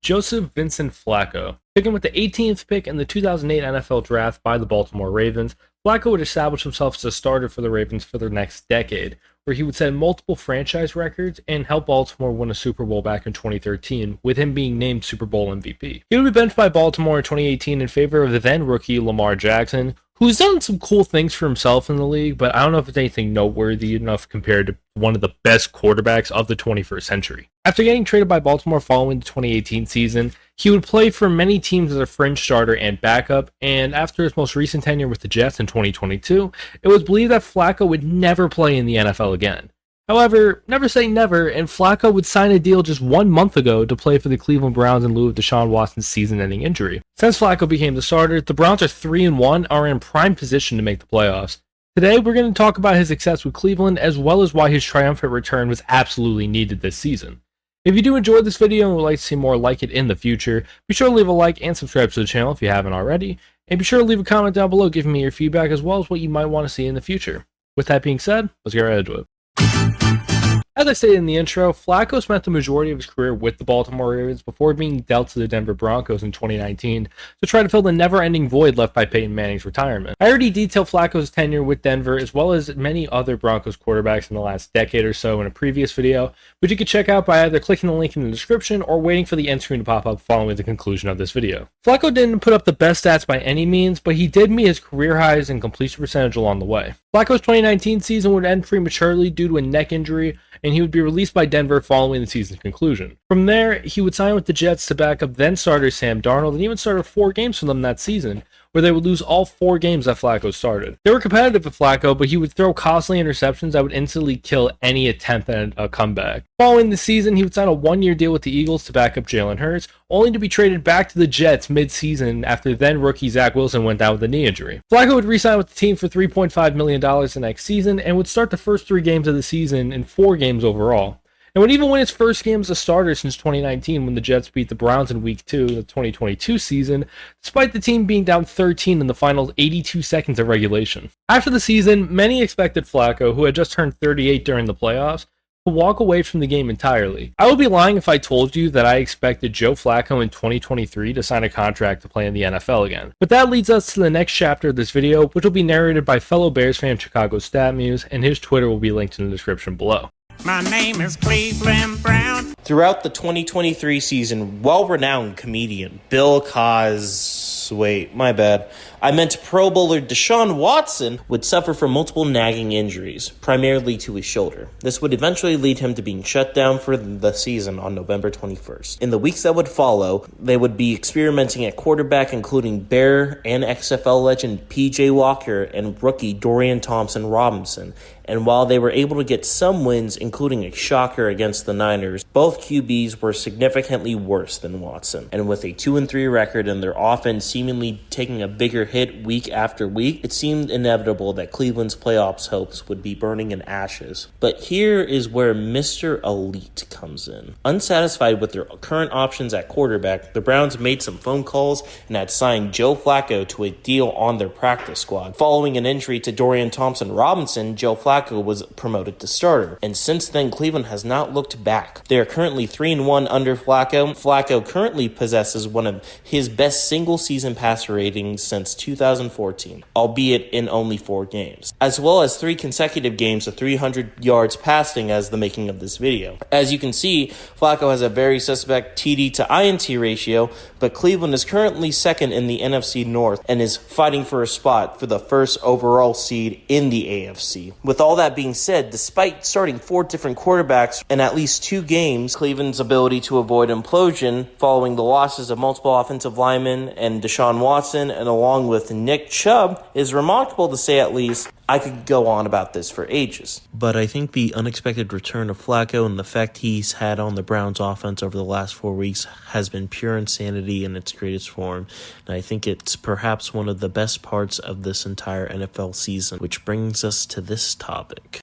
Joseph Vincent Flacco. Taken with the 18th pick in the 2008 NFL Draft by the Baltimore Ravens, Flacco would establish himself as a starter for the Ravens for the next decade, where he would set multiple franchise records and help Baltimore win a Super Bowl back in 2013, with him being named Super Bowl MVP. He would be benched by Baltimore in 2018 in favor of the then rookie Lamar Jackson, who's done some cool things for himself in the league, but I don't know if it's anything noteworthy enough compared to one of the best quarterbacks of the 21st century. After getting traded by Baltimore following the 2018 season, he would play for many teams as a fringe starter and backup, and after his most recent tenure with the Jets in 2022, it was believed that Flacco would never play in the NFL again. However, never say never, and Flacco would sign a deal just 1 month ago to play for the Cleveland Browns in lieu of Deshaun Watson's season-ending injury. Since Flacco became the starter, the Browns are 3-1 and are in prime position to make the playoffs. Today, we're going to talk about his success with Cleveland, as well as why his triumphant return was absolutely needed this season. If you do enjoy this video and would like to see more like it in the future, be sure to leave a like and subscribe to the channel if you haven't already, and be sure to leave a comment down below giving me your feedback as well as what you might want to see in the future. With that being said, let's get right into it. As I stated in the intro, Flacco spent the majority of his career with the Baltimore Ravens before being dealt to the Denver Broncos in 2019 to try to fill the never-ending void left by Peyton Manning's retirement. I already detailed Flacco's tenure with Denver as well as many other Broncos quarterbacks in the last decade or so in a previous video, which you can check out by either clicking the link in the description or waiting for the end screen to pop up following the conclusion of this video. Flacco didn't put up the best stats by any means, but he did meet his career highs in completion percentage along the way. Flacco's 2019 season would end prematurely due to a neck injury, and he would be released by Denver following the season's conclusion. From there, he would sign with the Jets to back up then starter Sam Darnold and even started 4 games for them that season, where they would lose all 4 games that Flacco started. They were competitive with Flacco, but he would throw costly interceptions that would instantly kill any attempt at a comeback. Following the season, he would sign a 1-year deal with the Eagles to back up Jalen Hurts, only to be traded back to the Jets mid-season after then rookie Zach Wilson went down with a knee injury. Flacco would re-sign with the team for $3.5 million the next season and would start the first 3 games of the season in 4 games overall, and would even win his first game as a starter since 2019 when the Jets beat the Browns in Week 2 of the 2022 season, despite the team being down 13 in the final 82 seconds of regulation. After the season, many expected Flacco, who had just turned 38 during the playoffs, to walk away from the game entirely. I would be lying if I told you that I expected Joe Flacco in 2023 to sign a contract to play in the NFL again. But that leads us to the next chapter of this video, which will be narrated by fellow Bears fan Chicago Stat Muse, and his Twitter will be linked in the description below. My name is Cleveland Brown. Throughout the 2023 season, well-renowned comedian Bill Pro Bowler Deshaun Watson would suffer from multiple nagging injuries, primarily to his shoulder. This would eventually lead him to being shut down for the season on November 21st. In the weeks that would follow, they would be experimenting at quarterback, including Bear and XFL legend PJ Walker and rookie Dorian Thompson-Robinson. And while they were able to get some wins, including a shocker against the Niners, both QBs were significantly worse than Watson. And with a 2-3 record and their offense seemingly taking a bigger hit week after week, it seemed inevitable that Cleveland's playoffs hopes would be burning in ashes. But here is where Mr. Elite comes in. Unsatisfied with their current options at quarterback, the Browns made some phone calls and had signed Joe Flacco to a deal on their practice squad. Following an injury to Dorian Thompson-Robinson, Joe Flacco was promoted to starter, and since then Cleveland has not looked back. They are currently 3-1 under Flacco. Flacco currently possesses one of his best single-season passer ratings since 2014, albeit in only 4 games, as well as 3 consecutive games of 300 yards passing as the making of this video. As you can see, Flacco has a very suspect TD to INT ratio, but Cleveland is currently second in the NFC North and is fighting for a spot for the first overall seed in the AFC. With all that being said, despite starting 4 different quarterbacks in at least 2 games, Cleveland's ability to avoid implosion following the losses of multiple offensive linemen and Deshaun Watson, and along with Nick Chubb, is remarkable to say at least. I could go on about this for ages. But I think the unexpected return of Flacco and the effect he's had on the Browns offense over the last 4 weeks has been pure insanity in its greatest form. And I think it's perhaps one of the best parts of this entire NFL season, which brings us to this topic.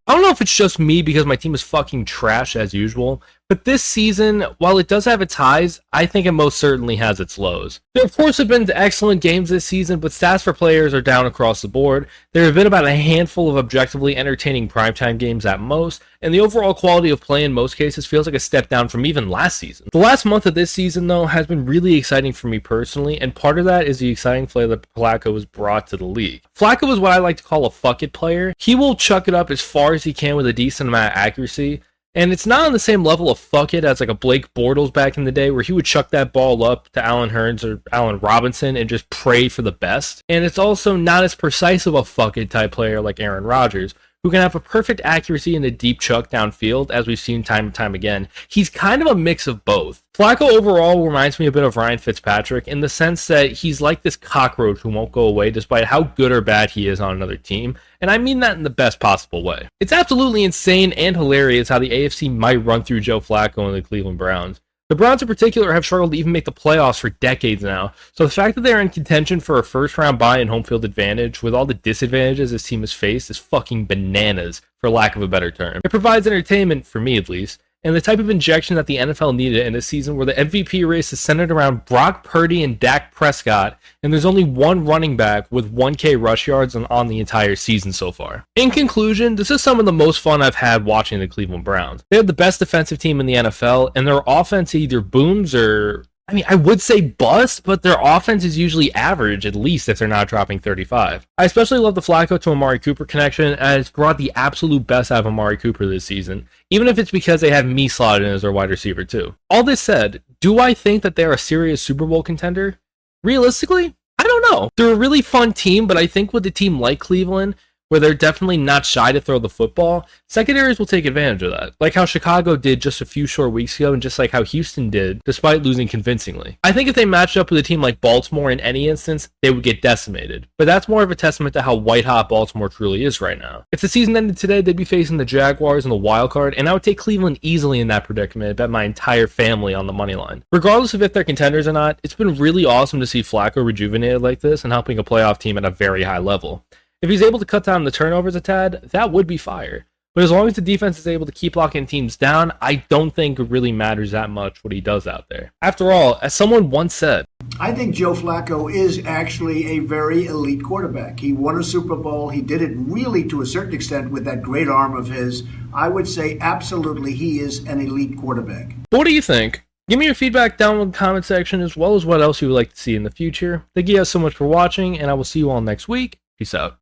I don't know if it's just me because my team is fucking trash as usual, but But this season, while it does have its highs, I think it most certainly has its lows. There of course have been excellent games this season, but stats for players are down across the board. There have been about a handful of objectively entertaining primetime games at most, and the overall quality of play in most cases feels like a step down from even last season. The last month of this season, though, has been really exciting for me personally, and part of that is the exciting play that Flacco has brought to the league. Flacco is what I like to call a fuck it player. He will chuck it up as far as he can with a decent amount of accuracy, and it's not on the same level of fuck it as like a Blake Bortles back in the day where he would chuck that ball up to Allen Hurns or Allen Robinson and just pray for the best. And it's also not as precise of a fuck it type player like Aaron Rodgers, who can have a perfect accuracy in a deep chuck downfield, as we've seen time and time again. He's kind of a mix of both. Flacco overall reminds me a bit of Ryan Fitzpatrick in the sense that he's like this cockroach who won't go away despite how good or bad he is on another team, and I mean that in the best possible way. It's absolutely insane and hilarious how the AFC might run through Joe Flacco and the Cleveland Browns. The Browns in particular have struggled to even make the playoffs for decades now, so the fact that they're in contention for a first-round bye and home field advantage with all the disadvantages this team has faced is fucking bananas, for lack of a better term. It provides entertainment, for me at least, and the type of injection that the NFL needed in a season where the MVP race is centered around Brock Purdy and Dak Prescott, and there's only one running back with 1K rush yards on the entire season so far. In conclusion, this is some of the most fun I've had watching the Cleveland Browns. They have the best defensive team in the NFL, and their offense either booms or, I would say bust, but their offense is usually average, at least if they're not dropping 35. I especially love the Flacco to Amari Cooper connection, as it's brought the absolute best out of Amari Cooper this season, even if it's because they have me slotted in as their wide receiver too. All this said, do I think that they're a serious Super Bowl contender? Realistically, I don't know. They're a really fun team, but I think with a team like Cleveland, where they're definitely not shy to throw the football, secondaries will take advantage of that. Like how Chicago did just a few short weeks ago, and just like how Houston did, despite losing convincingly. I think if they matched up with a team like Baltimore in any instance, they would get decimated. But that's more of a testament to how white-hot Baltimore truly is right now. If the season ended today, they'd be facing the Jaguars in the wild card, and I would take Cleveland easily in that predicament. I bet my entire family on the money line. Regardless of if they're contenders or not, it's been really awesome to see Flacco rejuvenated like this and helping a playoff team at a very high level. If he's able to cut down the turnovers a tad, that would be fire. But as long as the defense is able to keep locking teams down, I don't think it really matters that much what he does out there. After all, as someone once said, I think Joe Flacco is actually a very elite quarterback. He won a Super Bowl. He did it really to a certain extent with that great arm of his. I would say absolutely he is an elite quarterback. But what do you think? Give me your feedback down in the comment section, as well as what else you would like to see in the future. Thank you guys so much for watching, and I will see you all next week. Peace out.